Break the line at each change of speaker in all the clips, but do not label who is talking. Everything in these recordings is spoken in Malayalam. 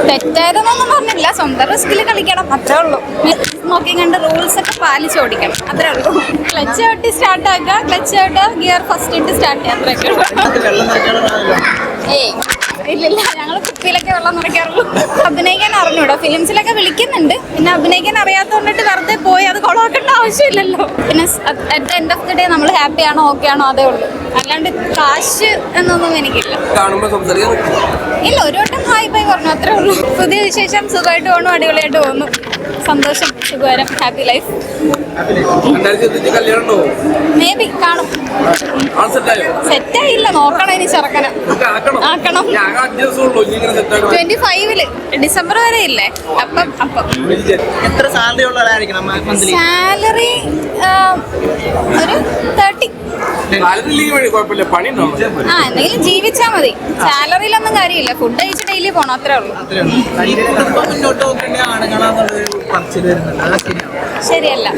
തെറ്റായതെന്നൊന്നും പറഞ്ഞില്ല, സ്വന്തം റിസ്കിൽ കളിക്കണം, അത്രേ ഉള്ളൂ. നോക്കി കണ്ട് റൂൾസ് ഒക്കെ പാലിച്ച് ഓടിക്കണം, അത്രേ ഉള്ളൂ. ക്ലച്ച് ചവിട്ടി സ്റ്റാർട്ട് ആക്കുക, ക്ലച്ച് ചവിട്ടുക, ഗിയർ ഫസ്റ്റ് ഇട്ട് സ്റ്റാർട്ട് ചെയ്യുക, അത്രയൊക്കെ ഉള്ളൂ. ഏയ് ഇല്ലില്ല, ഞങ്ങൾ കുപ്പിയിലൊക്കെ വെള്ളം നിറയ്ക്കാറുള്ളൂ. അഭിനയിക്കാൻ അറിഞ്ഞൂടാ, ഫിലിംസിലൊക്കെ വിളിക്കുന്നുണ്ട്, പിന്നെ അഭിനയിക്കാൻ അറിയാത്തോണ്ടിട്ട് വെറുതെ പോയി അത് കൊളവാക്കേണ്ട ആവശ്യമില്ലല്ലോ. പിന്നെ at the end of the day നമ്മൾ ഹാപ്പി ആണോ ഓക്കെ ആണോ അതേ ഉള്ളൂ, അല്ലാണ്ട് കാശ് എന്നൊന്നും എനിക്കില്ല. ഇല്ല, ഒരു വട്ടം ഹായ് ബൈ പറഞ്ഞു, അത്രേ ഉള്ളൂ. പുതിയ വിശേഷം, സുഖമായിട്ട് പോകണം, അടിപൊളിയായിട്ട് പോകുന്നു, സന്തോഷം, സുഖകരം, ഹാപ്പി ലൈഫ്. മേ ബി കാണും. സെറ്റായില്ല, നോക്കണം ഇനി ചെറുക്കനെ ആക്കണം. 25 ഡിസംബർ വരെ ഇല്ലേ, അപ്പം
എത്ര സാലറി ഉള്ളതായിരിക്കണം?
സാലറി ഒരു 30. എന്തെങ്കിലും ജീവിച്ചാ മതി, സാലറിയിലൊന്നും കാര്യമില്ല, ഫുഡ് കഴിച്ച് ഡെയിലി പോണം, അത്രേ ഉള്ളൂ. ശരിയല്ല.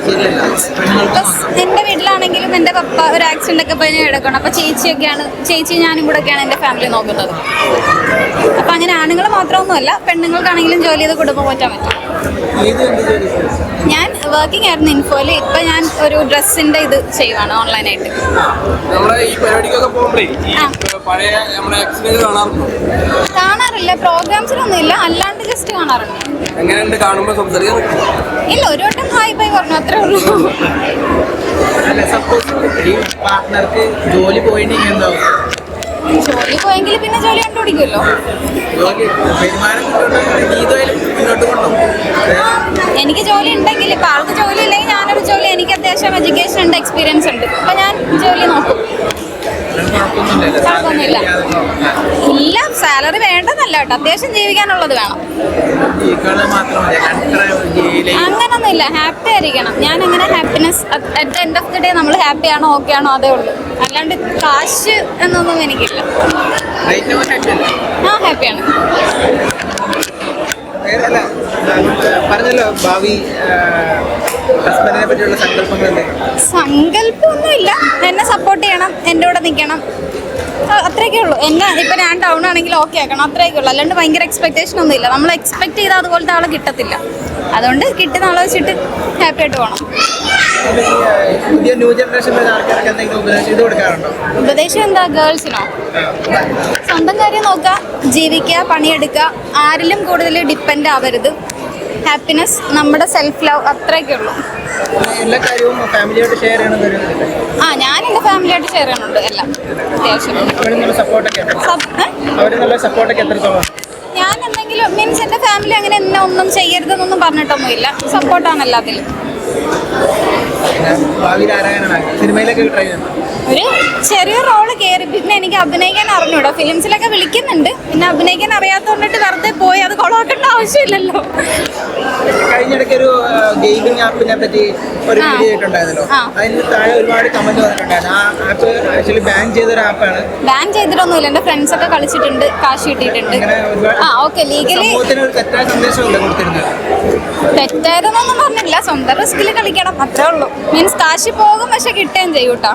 എന്റെ വീട്ടിലാണെങ്കിലും എന്റെ പപ്പ ഒരു ആക്സിഡന്റ് ഒക്കെ പോയി കിടക്കണം, അപ്പൊ ചേച്ചി ഞാനും കൂടെ ഒക്കെയാണ് എന്റെ ഫാമിലി നോക്കുന്നത്. അപ്പൊ അങ്ങനെ ആണുങ്ങൾ മാത്രമൊന്നുമല്ല, പെണ്ണുങ്ങൾക്കാണെങ്കിലും ജോലി ചെയ്ത് കുടുംബം പോറ്റാൻ പറ്റും. ഞാൻ വർക്കിംഗ് ആയിരുന്നു ഇൻഫോയില്, ഇപ്പൊ ഞാൻ ഒരു ഡ്രസ്സിന്റെ ഇത് ചെയ്യുവാണ് ഓൺലൈനായിട്ട്. കാണാറില്ല, പ്രോഗ്രാംസിലൊന്നും ഇല്ല, അല്ലാണ്ട് ജസ്റ്റ് കാണാറുണ്ട്. ഇല്ല, ഒരു വട്ടം ഹായ് ബൈ പറഞ്ഞു, അത്രേ ഉള്ളൂ.
ജോലി പോയെങ്കിൽ
പിന്നെ ജോലി കണ്ടുപിടിക്കുമല്ലോ. എനിക്ക് ജോലി ഉണ്ടെങ്കിൽ, ഇപ്പൊ ആൾക്ക് ജോലി ഇല്ലെങ്കിൽ ഞാനൊരു ജോലി, എനിക്ക് അത്യാവശ്യം എഡ്യൂക്കേഷൻ ഉണ്ട്, എക്സ്പീരിയൻസ് ഉണ്ട്, അപ്പൊ ഞാൻ ജോലി നോക്കും. കുഴപ്പമൊന്നുമില്ല. ഇല്ല, സാലറി വേണ്ടതല്ല കേട്ടോ, അത്യാവശ്യം ജീവിക്കാനുള്ളത് വേണം. അങ്ങനൊന്നും ഇല്ല, ഹാപ്പി ആയിരിക്കണം. ഞാൻ അങ്ങനെ happiness at the end of the day നമ്മൾ ഹാപ്പി ആണോ ഓക്കെ ആണോ അതേ ഉള്ളൂ, അല്ലാണ്ട് കാശ് എന്നൊന്നും എനിക്കില്ല. ആ ഹാപ്പിയാണ്.
പറഞ്ഞല്ലോ ഭാവി ഹസ്ബൻഡിനെ പറ്റിയുള്ള
സങ്കല്പമൊന്നുമില്ല, എന്നെ സപ്പോർട്ട് ചെയ്യണം, എൻ്റെ കൂടെ നിൽക്കണം, അത്രയൊക്കെ ഉള്ളൂ. എന്നെ ഇപ്പം ഞാൻ ടൗൺ ആണെങ്കിൽ ഓക്കെ ആക്കണം, അത്രയൊക്കെ ഉള്ളൂ. അല്ലാണ്ട് ഭയങ്കര എക്സ്പെക്ടേഷൻ ഒന്നും ഇല്ല. നമ്മൾ എക്സ്പെക്ട് ചെയ്താൽ അതുപോലത്തെ ആളെ കിട്ടത്തില്ല, അതുകൊണ്ട് കിട്ടുന്ന ആളെ വെച്ചിട്ട് ഹാപ്പി ആയിട്ട് പോകണം.
പുതിയ ന്യൂ ജനറേഷനിലെ ആൾക്കാർക്ക് എന്തെങ്കിലും ഉപദേശം കൊടുക്കാറുണ്ടോ?
ഉപദേശം എന്താ? ഗേൾസിനോ? സ്വന്തം കാര്യം നോക്കുക, ജീവിക്കുക, പണിയെടുക്കുക, ആരിലും കൂടുതൽ ഡിപ്പെൻഡ് ആവരുത്, ഹാപ്പിനെസ്, നമ്മുടെ സെൽഫ് ലവ്, അത്രയൊക്കെ ഉള്ളൂ.
എല്ലാ കാര്യവും ഫാമിലിയായിട്ട് ഷെയർ ചെയ്യണം.
ഞാൻ എൻ്റെ ഫാമിലിയായിട്ട് ഷെയർ ചെയ്യുന്നുണ്ട് എല്ലാം, അത്യാവശ്യം. ഞാൻ എന്തെങ്കിലും മീൻസ് എൻ്റെ ഫാമിലി അങ്ങനെ എന്നെ ഒന്നും ചെയ്യരുതെന്നൊന്നും പറഞ്ഞിട്ടൊന്നുമില്ല, സപ്പോർട്ടാണ് എല്ലാത്തിലും. ഒരു ചെറിയ റോള് കയറി, പിന്നെ എനിക്ക് അഭിനയിക്കാൻ അറിഞ്ഞൂടാ, ഫിലിംസിലൊക്കെ വിളിക്കുന്നുണ്ട്, പിന്നെ അഭിനയിക്കാൻ അറിയാത്തോണ്ടിട്ട് വെറുതെ പോയി അത് കൊളവാക്കേണ്ട ആവശ്യമില്ലല്ലോ.
കഴിഞ്ഞിടയ്ക്ക് ഒരു ഗെയിമിംഗ് ആപ്പിനെ പറ്റി ഒരു വീഡിയോ ഇട്ടുണ്ടായിരുന്നല്ലോ, അതിന് താഴെ ഒരുപാട് കമന്റ് വന്നിട്ടുണ്ടായിരുന്നു. ആ ആപ്പ് ആക്ച്വലി ബാൻ ചെയ്തൊരു ആപ്പാണ്.
ബാൻ ചെയ്തിട്ടൊന്നുമില്ല, എന്റെ ഫ്രണ്ട്സ് ഒക്കെ കളിച്ചിട്ടുണ്ട്, കാശ് കിട്ടിയിട്ടുണ്ട്. ഓക്കെ, ലീഗലി
തെറ്റായ സന്ദേശമല്ല കൊടുത്തിരുന്നത്.
തെറ്റായതെന്നൊന്നും പറഞ്ഞില്ല, സ്വന്തം റിസ്കിൽ കളിക്കണം, അത്രേ ഉള്ളൂ. മീൻസ് കാശ് പോകും, പക്ഷെ കിട്ടുകയും ചെയ്യും കേട്ടോ.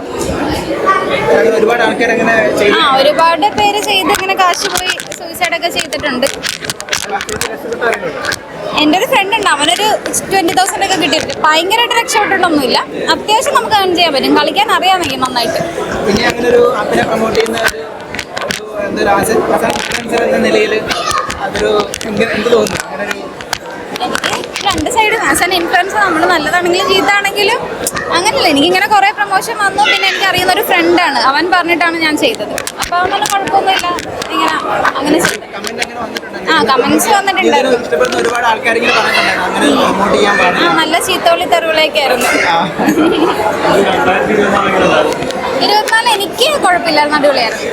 ഒരുപാട് പേര് ചെയ്ത് ഇങ്ങനെ കാശ് പോയി സൂയിസൈഡ് ഒക്കെ ചെയ്തിട്ടുണ്ട്. എൻ്റെ ഒരു ഫ്രണ്ട് ഉണ്ട്, അവനൊരു 20,000 ഒക്കെ കിട്ടിയിട്ടുണ്ട്. ഭയങ്കരമായിട്ട് രക്ഷപ്പെട്ടിട്ടൊന്നുമില്ല, അത്യാവശ്യം നമുക്ക് ഏൺ ചെയ്യാൻ പറ്റും, കളിക്കാൻ അറിയാമെങ്കിൽ നന്നായിട്ട്.
പിന്നെ അങ്ങനെ ഒരു ആപ്പിനെ പ്രൊമോട്ട് ചെയ്യുന്ന നിലയിൽ അതൊരു എന്ത് തോന്നുന്നു?
എനിക്ക് രണ്ട് സൈഡ് ആസ് ആൻ ഇൻഫ്ലുവൻസർ, നമ്മൾ നല്ലതാണെങ്കിലും ചീത്താണെങ്കിലും അങ്ങനെയല്ല. എനിക്കിങ്ങനെ കുറേ പ്രൊമോഷൻ വന്നു, പിന്നെ എനിക്ക് അറിയുന്ന ഒരു ഫ്രണ്ടാണ്, അവൻ പറഞ്ഞിട്ടാണ് ഞാൻ ചെയ്തത്. അപ്പോൾ അതൊന്നും കുഴപ്പമൊന്നുമില്ല, ഇങ്ങനെ അങ്ങനെ ചെയ്തു. കമന്റ്സ് വന്നിട്ടുണ്ടായിരുന്നു. നല്ല ചീത്തോളി തെരുവിലേക്കായിരുന്നു. 24 എനിക്ക് കുഴപ്പമില്ലായിരുന്നു, അടിപൊളിയായിരുന്നു.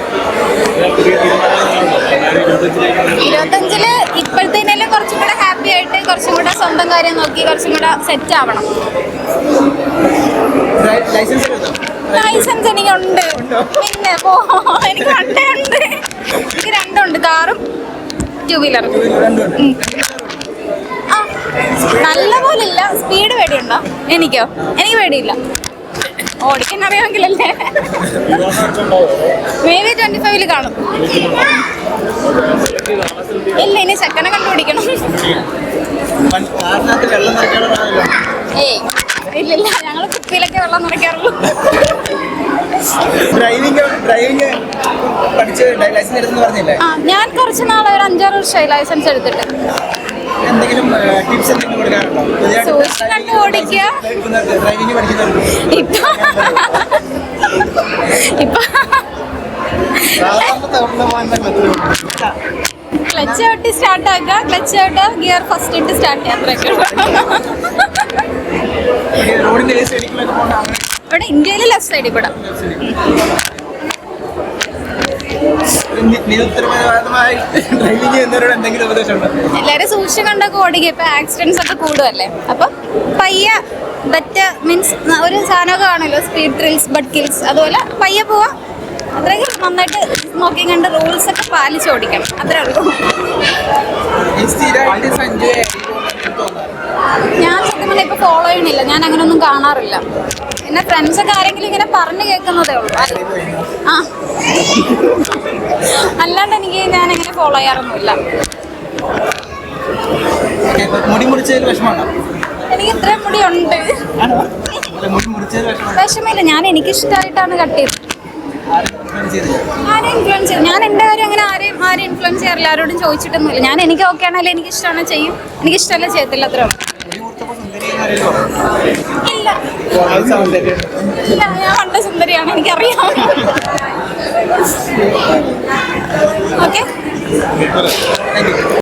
25 ഇപ്പോഴത്തേനും കുറച്ചും കൂടെ ഹാപ്പി ആയിട്ട്, കുറച്ചും കൂടെ സ്വന്തം കാര്യം നോക്കി, കുറച്ചും കൂടെ സെറ്റ് ആവണം. ലൈസൻസ് എനിക്കുണ്ട്, പിന്നെ എനിക്ക് വണ്ടേ ഉണ്ട്, എനിക്ക് രണ്ടുണ്ട്, കാറും 2 വീലറും. നല്ല പോലെ ഇല്ല, സ്പീഡ് പേടിയുണ്ടോ? എനിക്കോ? എനിക്ക് പേടിയില്ല. ഓടിക്കാൻ അറിയാമെങ്കിലല്ലേ. മേ ബി 25 കാണും. ഇല്ല, ഇനി ചെക്കനെ കണ്ടുപിടിക്കണം.
കാറിനകത്ത് വെള്ളം നിറയ്ക്കാനുള്ളതാണല്ലോ.
ഏയ് ഇല്ലില്ല, ഞങ്ങൾ കുപ്പിയിലൊക്കെ വെള്ളം നിറയ്ക്കാറുള്ളൂ.
ഡ്രൈവിംഗ് പഠിച്ച് ലൈസൻസ് എടുത്തെന്ന് പറഞ്ഞില്ലേ?
ഞാൻ കുറച്ച് നാളെ ഒരു 5-6 വർഷമായി ലൈസൻസ് എടുത്തിട്ട്.
എന്തെങ്കിലും ടിപ്സ് എന്തെങ്കിലും കൊടുക്കാറുണ്ടോ?
സൂക്ഷിച്ച് കണ്ട് ഓടിക്കുക.
ഡ്രൈവിംഗ് പഠിക്കുന്നവർക്ക്
ഇപ്പൊ ക്ലച്ച് ഔട്ടി സ്റ്റാർട്ട് ആക്കുക, ക്ലച്ച് ഔട്ട് ഗിയർ ഫസ്റ്റ് ഇട്ട് സ്റ്റാർട്ട് ചെയ്യുക, അത്രയൊക്കെ.
റോഡിന്റെ ഏത് സൈഡിലേക്കൊക്കെ പോകണം?
ഇവിടെ ഇന്ത്യയിൽ ലെഫ്റ്റ് സൈഡിൽ കൂടെ.
നിരുത്തരവാദമായി ഡ്രൈവിംഗ് ചെയ്യുന്നവരോട് എന്തെങ്കിലും ഉപദേശമുണ്ടോ?
എല്ലാവരും സൂക്ഷിച്ച് കണ്ടൊക്കെ ഓടിക്കുക. ഇപ്പൊ ആക്സിഡൻസ് ഒക്കെ കൂടുമല്ലേ, അപ്പൊ പയ്യെ ബെറ്റ് മീൻസ് ഒരു സാധനമൊക്കെ കാണുമല്ലോ, സ്പീഡ് ത്രിൽസ് ബട്ട് കിൽസ്, അതുപോലെ പയ്യെ പോവാ. അത്രയൊക്കെ നന്നായിട്ട് സ്മോക്കിംഗ് കണ്ട് റൂൾസ് ഒക്കെ പാലിച്ച് ഓടിക്കണം, അത്രേ ഉള്ളൂ. ഞാൻ സത്യം പറഞ്ഞാൽ ഇപ്പൊ ഫോളോ ചെയ്യണില്ല, ഞാൻ അങ്ങനെ ഒന്നും കാണാറില്ല. പിന്നെ ഫ്രണ്ട്സൊക്കെ ആരെങ്കിലും ഇങ്ങനെ പറഞ്ഞു കേൾക്കുന്നതേ ഉള്ളൂ. ആ അല്ലാണ്ട് എനിക്ക് ഞാൻ അങ്ങനെ ഫോളോ ചെയ്യാറൊന്നുമില്ല.
മുടി മുറിച്ചതിൽ വിഷമമാണോ?
എനിക്ക് ഇത്രയും മുടി ഉണ്ട്. വിഷമില്ല, ഞാൻ എനിക്കിഷ്ടമായിട്ടാണ് കട്ട് ചെയ്തത്. ആരെയും ഇൻഫ്ലുവൻസ് ചെയ്യും. ഞാൻ എൻ്റെ കാര്യം അങ്ങനെ ആരെയും ഇൻഫ്ലുവൻസ് ചെയ്യാറില്ല, ആരോടും ചോദിച്ചിട്ടൊന്നുമില്ല. ഞാൻ എനിക്ക് ഓക്കെ ആണെങ്കിലും എനിക്ക് ഇഷ്ടമാണ് ചെയ്യും, എനിക്ക് ഇഷ്ടമല്ല ചെയ്യത്തില്ല, അത്രേ ഉള്ളൂ. ഇല്ല ഇല്ല, ഞാൻ പണ്ട് സുന്ദരിയാണ്, എനിക്കറിയാം. ഓക്കെ.